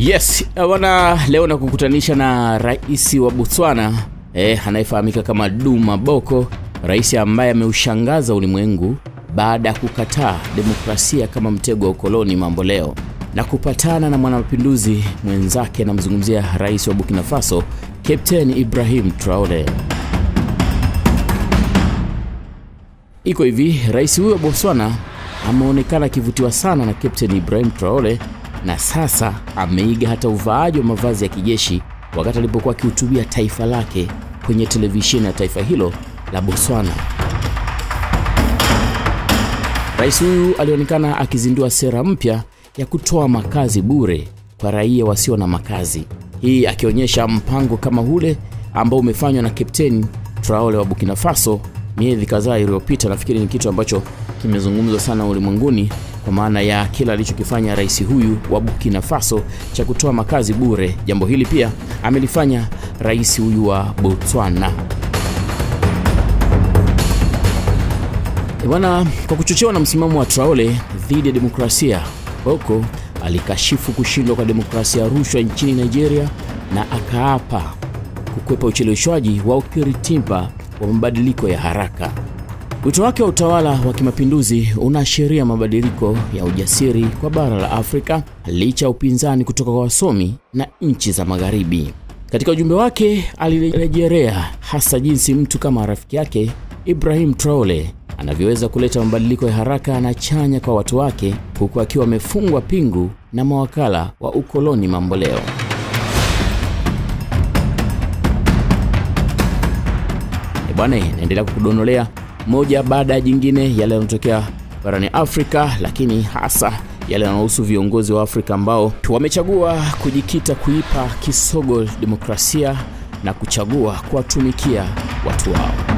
Yes, wana leo na kukutanisha na rais wa Botswana, anayefahamika kama Duma Boko, rais ambaye ameushangaza ulimwengu baada ya kukataa demokrasia kama mtego wa ukoloni mambo leo, na kupatana na mwanamapinduzi mwenzake, na mzungumzia rais wa Burkina Faso, Captain Ibrahim Traore. Iko hivi, rais huyo wa Botswana ameonekana kivutiwa sana na Captain Ibrahim Traore, na sasa ameiga hata uvaaji wa mavazi ya kijeshi wakati alipokuwa akihutubia taifa lake kwenye televisheni ya taifa hilo la Botswana. Rais huyu alionekana akizindua sera mpya ya kutoa makazi bure kwa raia wasio na makazi. Hii akionyesha mpango kama ule ambao umefanywa na Captain Traore wa Burkina Faso miezi kadhaa iliyopita. Nafikiri ni kitu ambacho kimezungumzwa sana ulimwenguni kwa maana ya kila alichokifanya rais huyu wa Burkina Faso cha kutoa makazi bure. Jambo hili pia amelifanya rais huyu wa Botswana. Bwana, kwa kuchochewa na msimamo wa Traore dhidi ya demokrasia, Boko alikashifu kushindwa kwa demokrasia rushwa nchini Nigeria na akaapa kukwepa ucheleweshwaji wa ukiritimba wa mabadiliko ya haraka. Wito wake wa utawala wa kimapinduzi unaashiria mabadiliko ya ujasiri kwa bara la Afrika licha upinzani kutoka kwa wasomi na nchi za magharibi. Katika ujumbe wake alirejelea hasa jinsi mtu kama rafiki yake Ibrahim Traore anavyoweza kuleta mabadiliko ya haraka na chanya kwa watu wake, huku akiwa amefungwa pingu na mawakala wa ukoloni mambo leo. Bwana, naendelea kukudonolea moja baada ya jingine yale yanayotokea barani Afrika, lakini hasa yale yanayohusu viongozi wa Afrika ambao wamechagua kujikita kuipa kisogo demokrasia na kuchagua kuwatumikia watu wao.